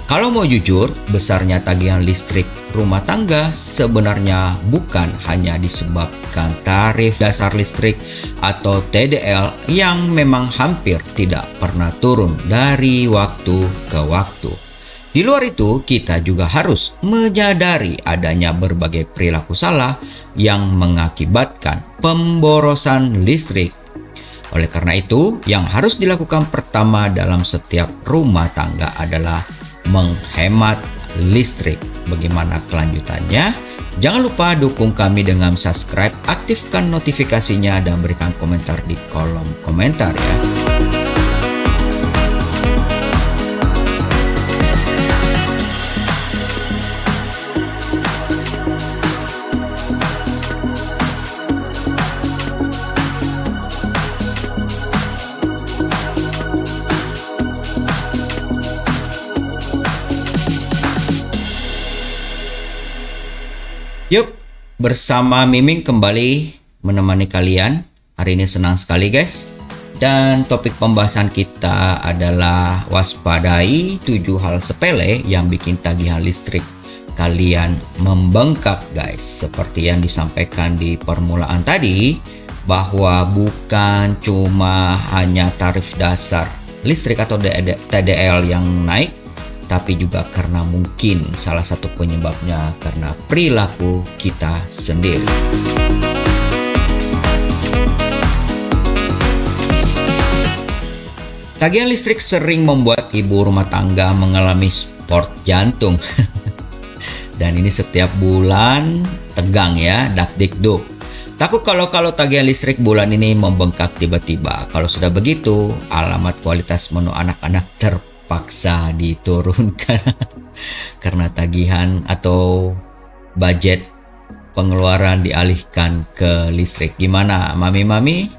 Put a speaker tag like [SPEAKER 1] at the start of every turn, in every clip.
[SPEAKER 1] Kalau mau jujur, besarnya tagihan listrik rumah tangga sebenarnya bukan hanya disebabkan tarif dasar listrik atau TDL yang memang hampir tidak pernah turun dari waktu ke waktu. Di luar itu, kita juga harus menyadari adanya berbagai perilaku salah yang mengakibatkan pemborosan listrik. Oleh karena itu, yang harus dilakukan pertama dalam setiap rumah tangga adalah menghemat listrik. Bagaimana kelanjutannya? Jangan lupa dukung kami dengan subscribe, aktifkan notifikasinya, dan berikan komentar di kolom komentar ya. Yuk, bersama Miming kembali menemani kalian. Hari ini senang sekali guys. Dan topik pembahasan kita adalah waspadai 7 hal sepele yang bikin tagihan listrik kalian membengkak guys. Seperti yang disampaikan di permulaan tadi, bahwa bukan cuma hanya tarif dasar listrik atau TDL yang naik, tapi juga karena mungkin salah satu penyebabnya karena perilaku kita sendiri. Tagihan listrik sering membuat ibu rumah tangga mengalami sport jantung. Dan ini setiap bulan tegang ya, dak-dik-duk. Takut kalau tagihan listrik bulan ini membengkak tiba-tiba. Kalau sudah begitu, alamat kualitas menu anak-anak terpaksa diturunkan karena tagihan atau budget pengeluaran dialihkan ke listrik. Gimana mami-mami?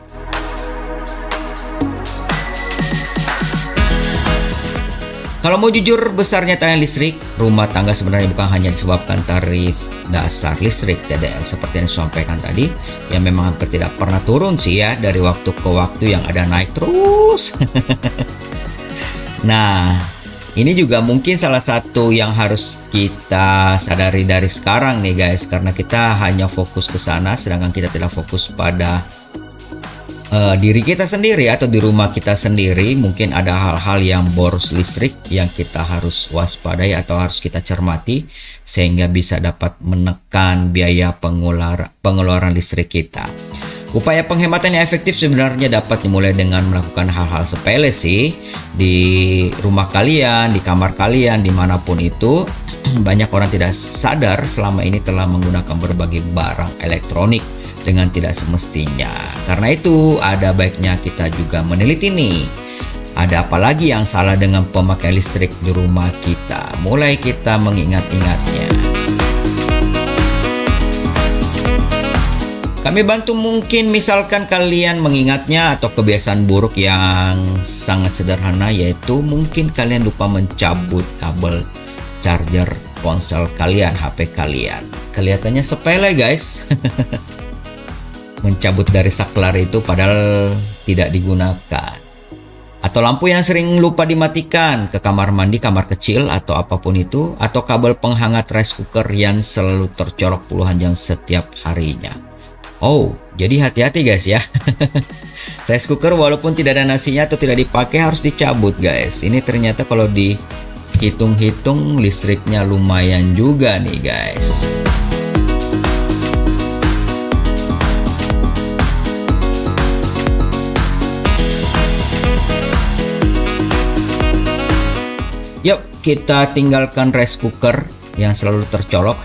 [SPEAKER 1] Kalau mau jujur, besarnya tagihan listrik rumah tangga sebenarnya bukan hanya disebabkan tarif dasar listrik TDL seperti yang disampaikan tadi, yang memang hampir tidak pernah turun sih ya, dari waktu ke waktu yang ada naik terus. Nah, ini juga mungkin salah satu yang harus kita sadari dari sekarang nih guys, karena kita hanya fokus ke sana sedangkan kita tidak fokus pada diri kita sendiri atau di rumah kita sendiri. Mungkin ada hal-hal yang boros listrik yang kita harus waspadai atau harus kita cermati sehingga bisa dapat menekan biaya pengeluaran listrik kita. Upaya penghematan yang efektif sebenarnya dapat dimulai dengan melakukan hal-hal sepele sih. Di rumah kalian, di kamar kalian, dimanapun itu, banyak orang tidak sadar selama ini telah menggunakan berbagai barang elektronik dengan tidak semestinya. Karena itu ada baiknya kita juga meneliti nih, ada apa lagi yang salah dengan pemakaian listrik di rumah kita. Mulai kita mengingat-ingatnya. Kami bantu mungkin misalkan kalian mengingatnya atau kebiasaan buruk yang sangat sederhana, yaitu mungkin kalian lupa mencabut kabel charger ponsel kalian, HP kalian. Kelihatannya sepele guys. Mencabut dari saklar itu padahal tidak digunakan. Atau lampu yang sering lupa dimatikan ke kamar mandi, kamar kecil atau apapun itu, atau kabel penghangat rice cooker yang selalu tercolok puluhan jam setiap harinya. Oh, jadi hati-hati guys ya. Rice cooker walaupun tidak ada nasinya atau tidak dipakai harus dicabut guys. Ini ternyata kalau dihitung-hitung listriknya lumayan juga nih guys. Yuk kita tinggalkan rice cooker yang selalu tercolok.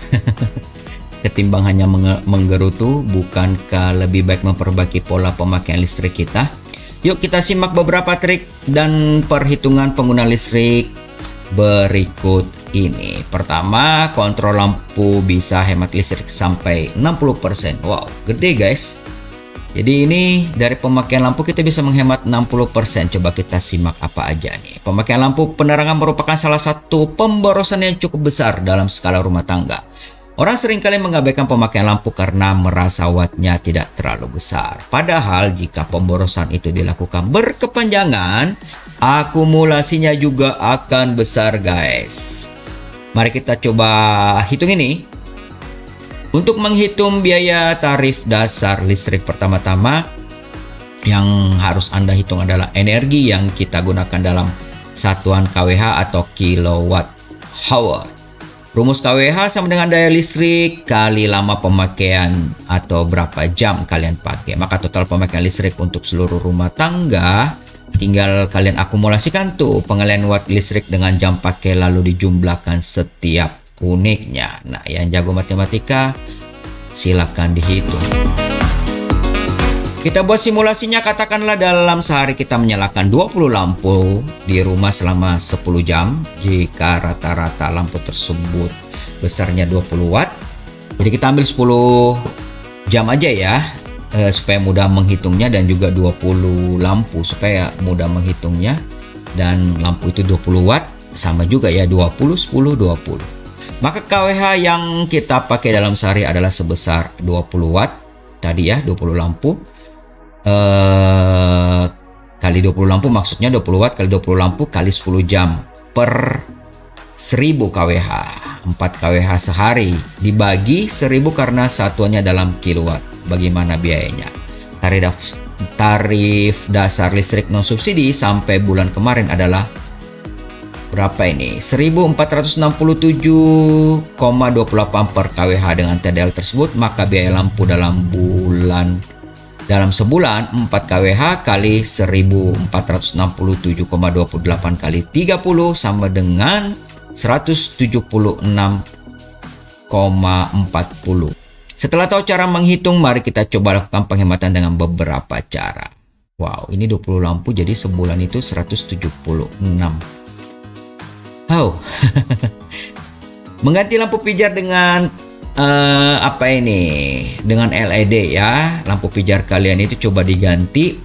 [SPEAKER 1] Ketimbang hanya menggerutu, bukankah lebih baik memperbaiki pola pemakaian listrik kita? Yuk kita simak beberapa trik dan perhitungan pengguna listrik berikut ini. Pertama, kontrol lampu bisa hemat listrik sampai 60%. Wow, gede guys. Jadi ini dari pemakaian lampu kita bisa menghemat 60%. Coba kita simak apa aja nih. Pemakaian lampu penerangan merupakan salah satu pemborosan yang cukup besar dalam skala rumah tangga. Orang seringkali mengabaikan pemakaian lampu karena merasa wattnya tidak terlalu besar. Padahal jika pemborosan itu dilakukan berkepanjangan, akumulasinya juga akan besar guys. Mari kita coba hitung ini. Untuk menghitung biaya tarif dasar listrik pertama-tama, yang harus Anda hitung adalah energi yang kita gunakan dalam satuan kWh atau kilowatt hour. Rumus kWh sama dengan daya listrik kali lama pemakaian atau berapa jam kalian pakai. Maka total pemakaian listrik untuk seluruh rumah tangga, tinggal kalian akumulasikan tuh pengalian watt listrik dengan jam pakai lalu dijumlahkan setiap unitnya. Nah, yang jago matematika silakan dihitung. Kita buat simulasinya, katakanlah dalam sehari kita menyalakan 20 lampu di rumah selama 10 jam. Jika rata-rata lampu tersebut besarnya 20 watt. Jadi kita ambil 10 jam aja ya, supaya mudah menghitungnya, dan juga 20 lampu supaya mudah menghitungnya. Dan lampu itu 20 watt, sama juga ya, 20, 10, 20. Maka kWh yang kita pakai dalam sehari adalah sebesar 20 watt. Tadi ya, 20 lampu. Kali 20 lampu, maksudnya 20 watt kali 20 lampu kali 10 jam per 1000 kWh. 4 kWh sehari dibagi 1000 karena satuannya dalam kilowatt. Bagaimana biayanya? Tarif dasar listrik non subsidi sampai bulan kemarin adalah berapa ini? 1467,28 per kWh. Dengan TDL tersebut, maka biaya lampu dalam sebulan 4 kWh kali 1467,28 kali 30 sama dengan 176,40. Setelah tahu cara menghitung, mari kita coba lakukan penghematan dengan beberapa cara. Wow, ini 20 lampu jadi sebulan itu 176. Oh. Mengganti lampu pijar dengan apa ini? Dengan LED ya. Lampu pijar kalian itu coba diganti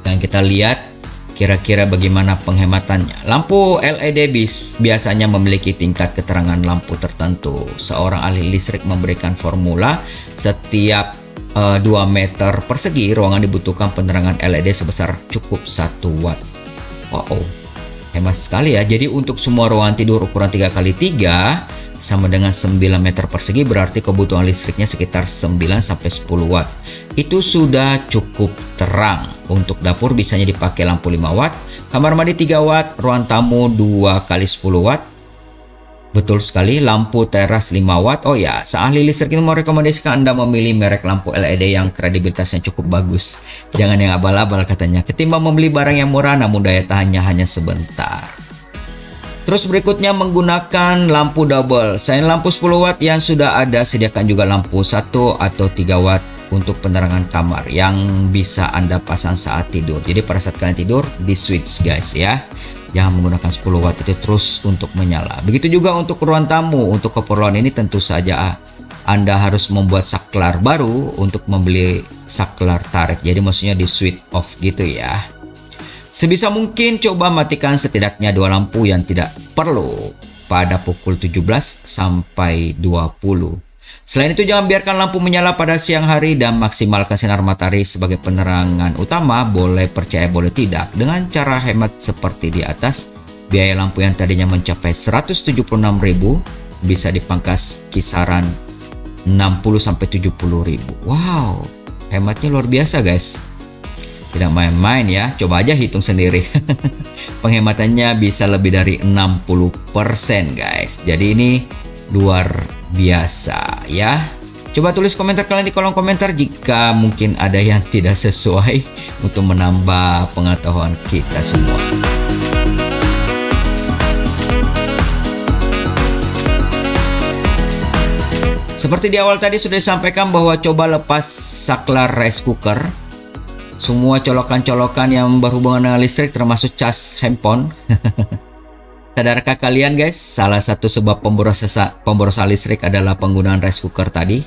[SPEAKER 1] dan kita lihat kira-kira bagaimana penghematannya. Lampu LED biasanya memiliki tingkat keterangan lampu tertentu. Seorang ahli listrik memberikan formula setiap 2 meter persegi ruangan dibutuhkan penerangan LED sebesar cukup 1 watt. Wow, hemat sekali ya. Jadi untuk semua ruangan tidur ukuran 3x3 sama dengan 9 meter persegi, berarti kebutuhan listriknya sekitar 9-10 watt. Itu sudah cukup terang. Untuk dapur bisanya dipakai lampu 5 watt, kamar mandi 3 watt, ruang tamu 2x10 watt. Betul sekali, lampu teras 5 watt. Oh ya, seahli listrik ini merekomendasikan Anda memilih merek lampu LED yang kredibilitasnya cukup bagus. Jangan yang abal-abal katanya, ketimbang membeli barang yang murah namun daya tahannya hanya sebentar. Terus berikutnya menggunakan lampu double. Selain lampu 10 watt yang sudah ada, sediakan juga lampu 1 atau 3 watt untuk penerangan kamar yang bisa Anda pasang saat tidur. Jadi pada saat kalian tidur, di switch guys ya. Jangan menggunakan 10 watt itu terus untuk menyala. Begitu juga untuk ruang tamu. Untuk keperluan ini tentu saja Anda harus membuat saklar baru untuk membeli saklar tarik. Jadi maksudnya di switch off gitu ya. Sebisa mungkin coba matikan setidaknya 2 lampu yang tidak perlu pada pukul 17 sampai 20. Selain itu jangan biarkan lampu menyala pada siang hari dan maksimalkan sinar matahari sebagai penerangan utama. Boleh percaya boleh tidak. Dengan cara hemat seperti di atas, biaya lampu yang tadinya mencapai 176.000 bisa dipangkas kisaran 60-70.000. Wow, hematnya luar biasa guys. Tidak main-main ya, coba aja hitung sendiri. Penghematannya bisa lebih dari 60% guys. Jadi ini luar biasa ya. Coba tulis komentar kalian di kolom komentar jika mungkin ada yang tidak sesuai untuk menambah pengetahuan kita semua. Seperti di awal tadi sudah disampaikan bahwa coba lepas saklar rice cooker. Semua colokan-colokan yang berhubungan dengan listrik termasuk cas handphone. Sadarkah kalian guys, salah satu sebab pemborosan listrik adalah penggunaan rice cooker tadi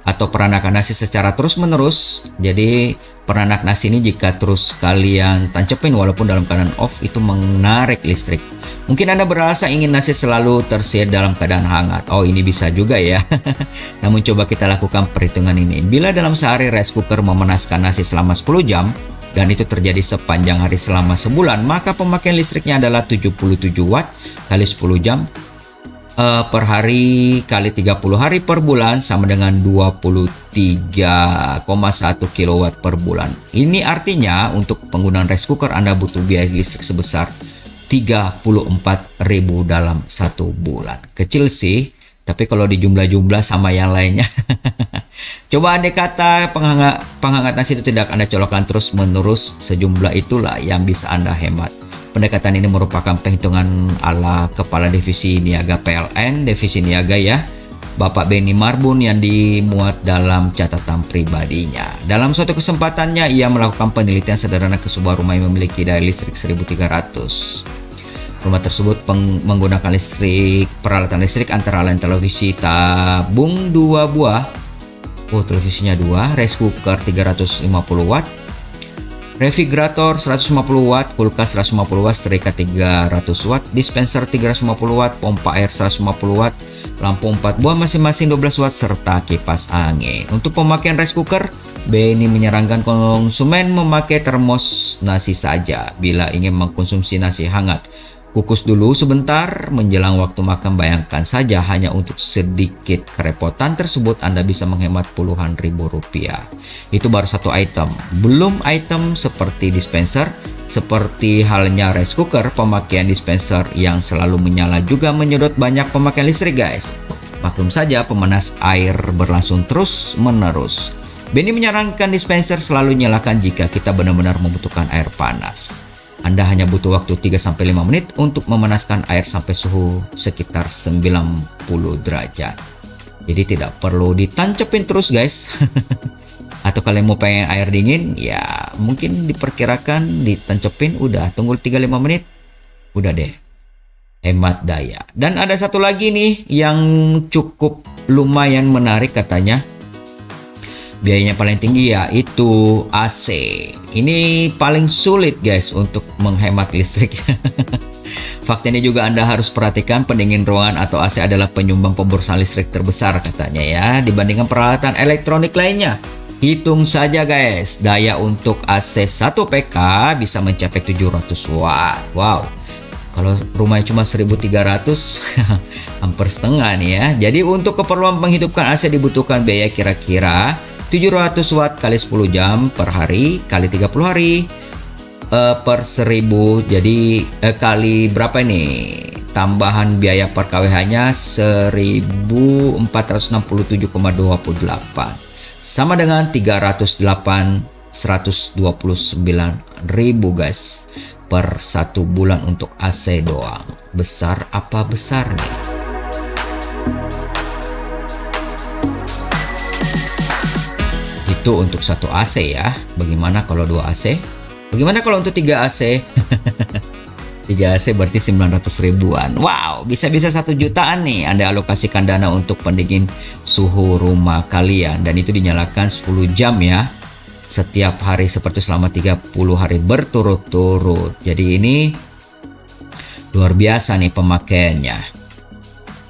[SPEAKER 1] atau peranakan nasi secara terus-menerus. Jadi peranak nasi ini jika terus kalian tancepin walaupun dalam keadaan off itu menarik listrik. Mungkin Anda beralasan ingin nasi selalu tersedia dalam keadaan hangat. Oh, ini bisa juga ya. Namun coba kita lakukan perhitungan ini. Bila dalam sehari rice cooker memanaskan nasi selama 10 jam, dan itu terjadi sepanjang hari selama sebulan, maka pemakaian listriknya adalah 77 watt kali 10 jam per hari kali 30 hari per bulan sama dengan 23,1 kilowatt per bulan. Ini artinya untuk penggunaan rice cooker Anda butuh biaya listrik sebesar 34.000 dalam satu bulan. Kecil sih, tapi kalau dijumlah-jumlah sama yang lainnya. Coba andai kata penghangat nasi itu tidak Anda colokkan terus-menerus, sejumlah itulah yang bisa Anda hemat. Pendekatan ini merupakan perhitungan ala Kepala Divisi Niaga PLN, Divisi Niaga ya, Bapak Benny Marbun, yang dimuat dalam catatan pribadinya. Dalam suatu kesempatannya, ia melakukan penelitian sederhana ke sebuah rumah yang memiliki daya listrik 1.300. Rumah tersebut menggunakan peralatan listrik antara lain televisi tabung 2 buah, televisinya 2, rice cooker 350 watt, refrigerator 150 watt, kulkas 150 watt, setrika 300 watt, dispenser 350 watt, pompa air 150 watt, lampu 4 buah masing-masing 12 watt, serta kipas angin. Untuk pemakaian rice cooker, Benny menyarankan konsumen memakai termos nasi saja bila ingin mengkonsumsi nasi hangat. Kukus dulu sebentar menjelang waktu makan. Bayangkan saja hanya untuk sedikit kerepotan tersebut Anda bisa menghemat puluhan ribu rupiah. Itu baru satu item. Belum item seperti dispenser. Seperti halnya rice cooker, pemakaian dispenser yang selalu menyala juga menyedot banyak pemakaian listrik guys. Maklum saja pemanas air berlangsung terus menerus. Benny menyarankan dispenser selalu nyalakan jika kita benar-benar membutuhkan air panas. Anda hanya butuh waktu 3-5 menit untuk memanaskan air sampai suhu sekitar 90 derajat. Jadi tidak perlu ditancepin terus guys. Atau kalian mau pengen air dingin, ya mungkin diperkirakan ditancepin, udah tunggu 3-5 menit, udah deh. Hemat daya. Dan ada satu lagi nih yang cukup lumayan menarik katanya. Biayanya paling tinggi yaitu AC. Ini paling sulit guys untuk menghemat listrik. Fakta ini juga Anda harus perhatikan, pendingin ruangan atau AC adalah penyumbang pemborosan listrik terbesar katanya ya, dibandingkan peralatan elektronik lainnya. Hitung saja guys, daya untuk AC 1 PK bisa mencapai 700 watt. Wow. Kalau rumahnya cuma 1.300, hampir setengah nih ya. Jadi untuk keperluan menghidupkan AC dibutuhkan biaya kira-kira 700 watt kali 10 jam per hari kali 30 hari per 1000. Jadi kali berapa ini? Tambahan biaya per kWh-nya 1467,28 sama dengan 129.000 guys per satu bulan untuk AC doang. Besar apa besar nih? Itu untuk satu AC ya. Bagaimana kalau 2 AC? Bagaimana kalau untuk 3 AC? 3 AC berarti 900 ribuan. Wow, bisa-bisa 1 jutaan nih Anda alokasikan dana untuk pendingin suhu rumah kalian. Dan itu dinyalakan 10 jam ya, setiap hari seperti selama 30 hari berturut-turut. Jadi ini luar biasa nih pemakaiannya.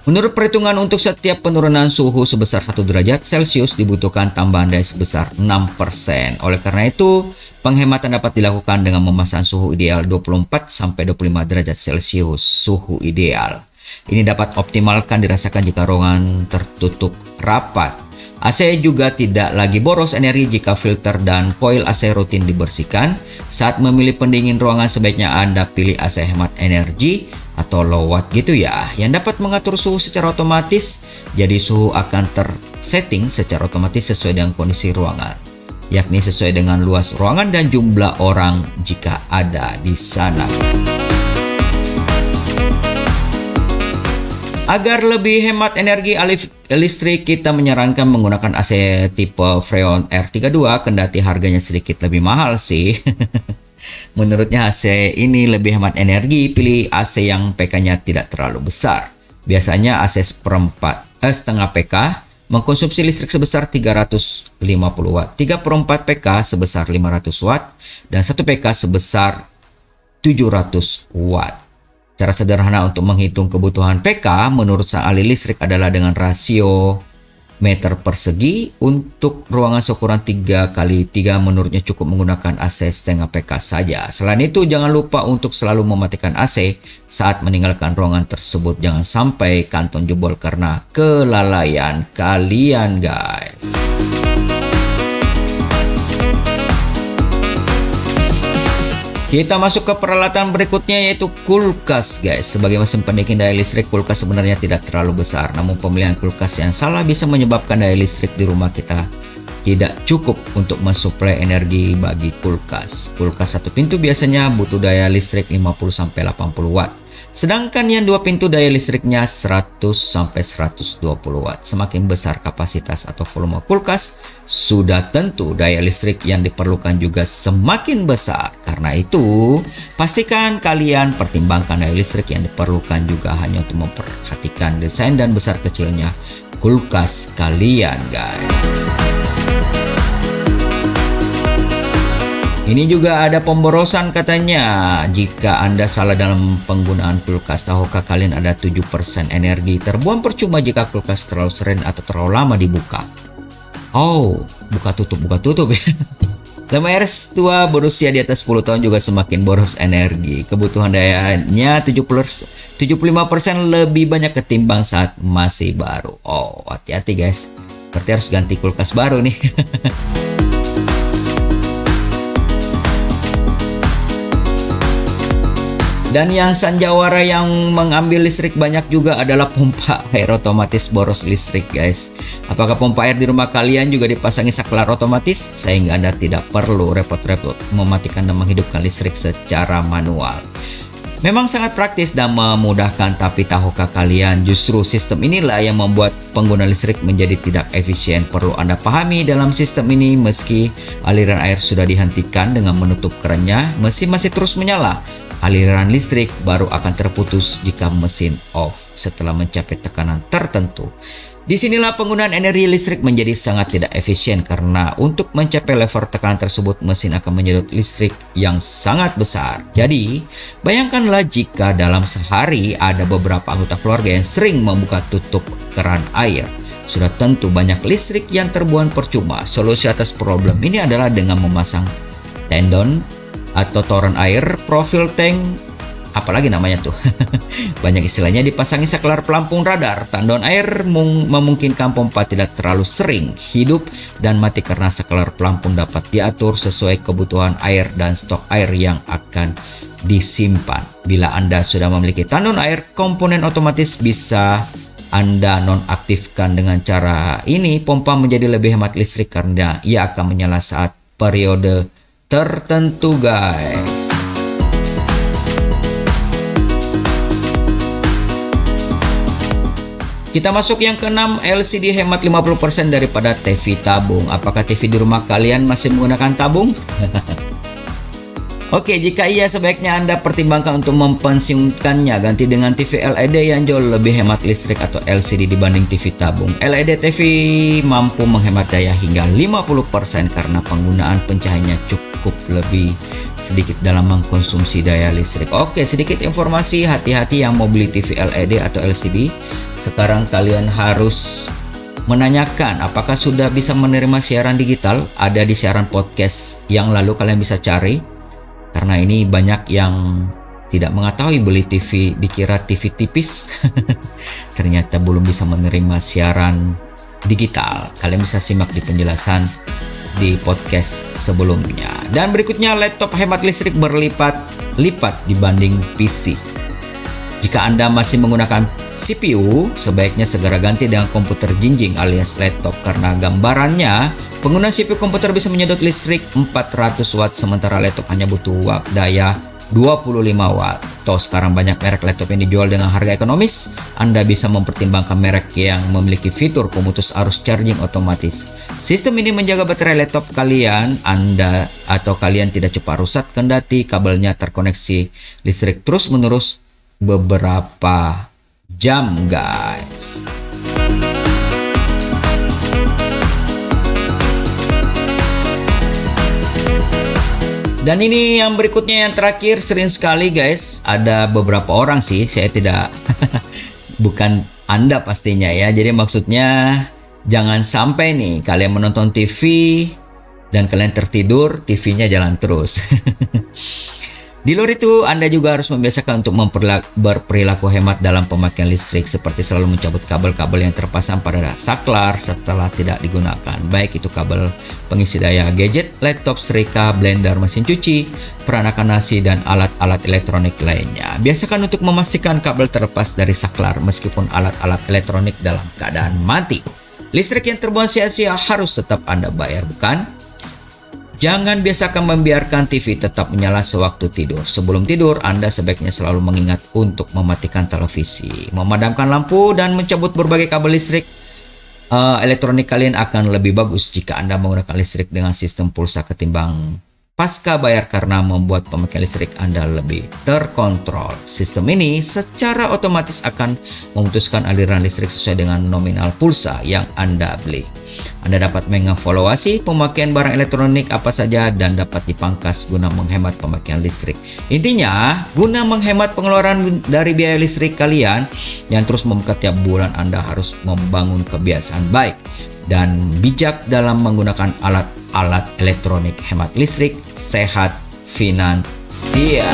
[SPEAKER 1] Menurut perhitungan, untuk setiap penurunan suhu sebesar 1 derajat Celcius dibutuhkan tambahan daya sebesar 6%. Oleh karena itu, penghematan dapat dilakukan dengan memasang suhu ideal 24-25 derajat Celcius, suhu ideal. Ini dapat optimalkan dirasakan jika ruangan tertutup rapat. AC juga tidak lagi boros energi jika filter dan koil AC rutin dibersihkan. Saat memilih pendingin ruangan, sebaiknya Anda pilih AC hemat energi atau low watt gitu ya, yang dapat mengatur suhu secara otomatis. Jadi suhu akan tersetting secara otomatis sesuai dengan kondisi ruangan, yakni sesuai dengan luas ruangan dan jumlah orang jika ada di sana. Agar lebih hemat energi listrik, kita menyarankan menggunakan AC tipe Freon R32, kendati harganya sedikit lebih mahal sih. Menurutnya AC ini lebih hemat energi, pilih AC yang PK-nya tidak terlalu besar. Biasanya AC setengah PK mengkonsumsi listrik sebesar 350 watt, 3/4 PK sebesar 500 watt, dan 1 PK sebesar 700 watt. Cara sederhana untuk menghitung kebutuhan PK menurut sang ahli listrik adalah dengan rasio meter persegi. Untuk ruangan seukuran 3 kali 3 menurutnya cukup menggunakan AC setengah PK saja. Selain itu jangan lupa untuk selalu mematikan AC saat meninggalkan ruangan tersebut. Jangan sampai kantong jebol karena kelalaian kalian guys. Kita masuk ke peralatan berikutnya yaitu kulkas guys. Sebagai mesin pendingin daya listrik, kulkas sebenarnya tidak terlalu besar. Namun pemilihan kulkas yang salah bisa menyebabkan daya listrik di rumah kita tidak cukup untuk mensuplai energi bagi kulkas. Kulkas satu pintu biasanya butuh daya listrik 50-80 watt. Sedangkan yang 2 pintu daya listriknya 100-120 watt. Semakin besar kapasitas atau volume kulkas, sudah tentu daya listrik yang diperlukan juga semakin besar. Karena itu, pastikan kalian pertimbangkan daya listrik yang diperlukan juga hanya untuk memperhatikan desain dan besar kecilnya kulkas kalian guys. Ini juga ada pemborosan katanya. Jika Anda salah dalam penggunaan kulkas, tahukah kalian ada 7% energi terbuang percuma jika kulkas terlalu sering atau terlalu lama dibuka. Oh, buka tutup ya. Lama RS tua berusia di atas 10 tahun juga semakin boros energi. Kebutuhan dayanya 75% lebih banyak ketimbang saat masih baru. Oh, hati-hati guys. Berarti harus ganti kulkas baru nih. Dan yang sanjawara yang mengambil listrik banyak juga adalah pompa air otomatis boros listrik guys. Apakah pompa air di rumah kalian juga dipasangi saklar otomatis sehingga Anda tidak perlu repot-repot mematikan dan menghidupkan listrik secara manual? Memang sangat praktis dan memudahkan, tapi tahukah kalian justru sistem inilah yang membuat pengguna listrik menjadi tidak efisien. Perlu Anda pahami dalam sistem ini, meski aliran air sudah dihentikan dengan menutup kerannya, mesin masih terus menyala. Aliran listrik baru akan terputus jika mesin off setelah mencapai tekanan tertentu. Disinilah penggunaan energi listrik menjadi sangat tidak efisien karena untuk mencapai level tekanan tersebut mesin akan menyedot listrik yang sangat besar. Jadi, bayangkanlah jika dalam sehari ada beberapa anggota keluarga yang sering membuka tutup keran air. Sudah tentu banyak listrik yang terbuang percuma. Solusi atas problem ini adalah dengan memasang tendon atau toren air, profil tank, apalagi namanya tuh. Banyak istilahnya. Dipasangi saklar pelampung radar. Tandon air memungkinkan pompa tidak terlalu sering hidup dan mati karena saklar pelampung dapat diatur sesuai kebutuhan air dan stok air yang akan disimpan. Bila Anda sudah memiliki tandon air, komponen otomatis bisa Anda nonaktifkan. Dengan cara ini, pompa menjadi lebih hemat listrik karena ia akan menyala saat periode tertentu guys. Kita masuk yang keenam, LCD hemat 50% daripada TV tabung. Apakah TV di rumah kalian masih menggunakan tabung? Oke, jika iya sebaiknya Anda pertimbangkan untuk mempensiunkannya, ganti dengan TV LED yang jauh lebih hemat listrik atau LCD dibanding TV tabung. LED TV mampu menghemat daya hingga 50% karena penggunaan pencahayaannya cukup lebih sedikit dalam mengkonsumsi daya listrik. Oke, sedikit informasi, hati-hati yang mau beli TV LED atau LCD. Sekarang kalian harus menanyakan apakah sudah bisa menerima siaran digital. Ada di siaran podcast yang lalu, kalian bisa cari. Karena ini banyak yang tidak mengetahui beli TV dikira TV tipis. Ternyata belum bisa menerima siaran digital. Kalian bisa simak di penjelasan di podcast sebelumnya. Dan berikutnya, laptop hemat listrik berlipat-lipat dibanding PC. Jika Anda masih menggunakan CPU, sebaiknya segera ganti dengan komputer jinjing alias laptop karena gambarannya pengguna CPU komputer bisa menyedot listrik 400 watt sementara laptop hanya butuh daya 25 watt. Toh sekarang banyak merek laptop yang dijual dengan harga ekonomis. Anda bisa mempertimbangkan merek yang memiliki fitur pemutus arus charging otomatis. Sistem ini menjaga baterai laptop kalian kalian tidak cepat rusak kendati kabelnya terkoneksi listrik terus-menerus beberapa jam guys. Dan ini yang berikutnya, yang terakhir, sering sekali guys, ada beberapa orang sih, saya tidak bukan Anda pastinya ya. Jadi maksudnya Jangan sampai nih kalian menonton TV dan kalian tertidur, TV-nya jalan terus. Di luar itu, Anda juga harus membiasakan untuk berperilaku hemat dalam pemakaian listrik, seperti selalu mencabut kabel-kabel yang terpasang pada saklar setelah tidak digunakan, baik itu kabel pengisi daya gadget, laptop, setrika, blender, mesin cuci, peranakan nasi, dan alat-alat elektronik lainnya. Biasakan untuk memastikan kabel terlepas dari saklar meskipun alat-alat elektronik dalam keadaan mati. Listrik yang terbuang sia-sia harus tetap Anda bayar, bukan? Jangan biasakan membiarkan TV tetap menyala sewaktu tidur. Sebelum tidur, Anda sebaiknya selalu mengingat untuk mematikan televisi, memadamkan lampu, dan mencabut berbagai kabel listrik. Elektronik kalian akan lebih bagus jika Anda menggunakan listrik dengan sistem pulsa ketimbang pasca bayar, karena membuat pemakaian listrik Anda lebih terkontrol. Sistem ini secara otomatis akan memutuskan aliran listrik sesuai dengan nominal pulsa yang Anda beli. Anda dapat mengevaluasi pemakaian barang elektronik apa saja dan dapat dipangkas guna menghemat pemakaian listrik. Intinya, guna menghemat pengeluaran dari biaya listrik kalian yang terus membengkak tiap bulan, Anda harus membangun kebiasaan baik dan bijak dalam menggunakan alat-alat elektronik hemat listrik, sehat, finansial.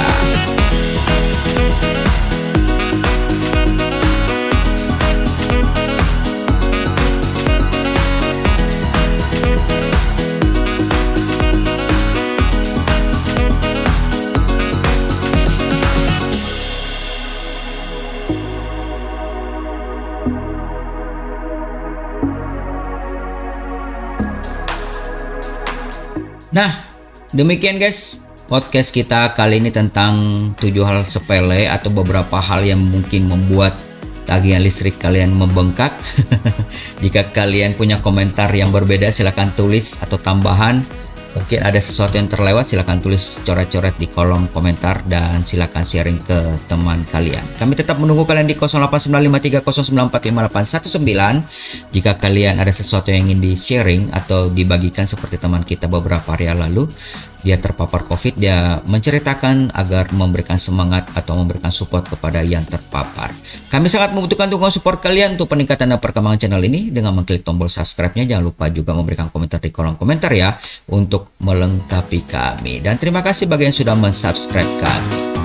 [SPEAKER 1] Nah, demikian guys podcast kita kali ini tentang 7 hal sepele atau beberapa hal yang mungkin membuat tagihan listrik kalian membengkak. Jika kalian punya komentar yang berbeda, silahkan tulis, atau tambahan mungkin ada sesuatu yang terlewat, silahkan tulis coret-coret di kolom komentar dan silahkan sharing ke teman kalian. Kami tetap menunggu kalian di 089530945819. Jika kalian ada sesuatu yang ingin di sharing atau dibagikan, seperti teman kita beberapa hari lalu, dia terpapar COVID, dia menceritakan agar memberikan semangat atau memberikan support kepada yang terpapar. Kami sangat membutuhkan dukungan support kalian untuk peningkatan dan perkembangan channel ini dengan mengklik tombol subscribe-nya. Jangan lupa juga memberikan komentar di kolom komentar ya, untuk melengkapi kami. Dan terima kasih bagi yang sudah mensubscribe kami.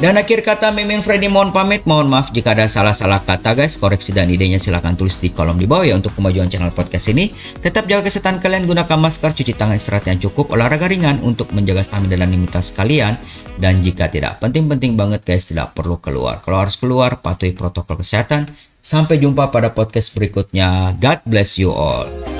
[SPEAKER 1] Dan akhir kata, Miming Freddy mohon pamit. Mohon maaf jika ada salah-salah kata guys. Koreksi dan idenya silahkan tulis di kolom di bawah ya, untuk kemajuan channel podcast ini. Tetap jaga kesehatan kalian, gunakan masker, cuci tangan, istirahat yang cukup, olahraga ringan untuk menjaga stamina dan imunitas kalian. Dan jika tidak penting-penting banget guys, tidak perlu keluar. Kalau harus keluar, patuhi protokol kesehatan. Sampai jumpa pada podcast berikutnya. God bless you all.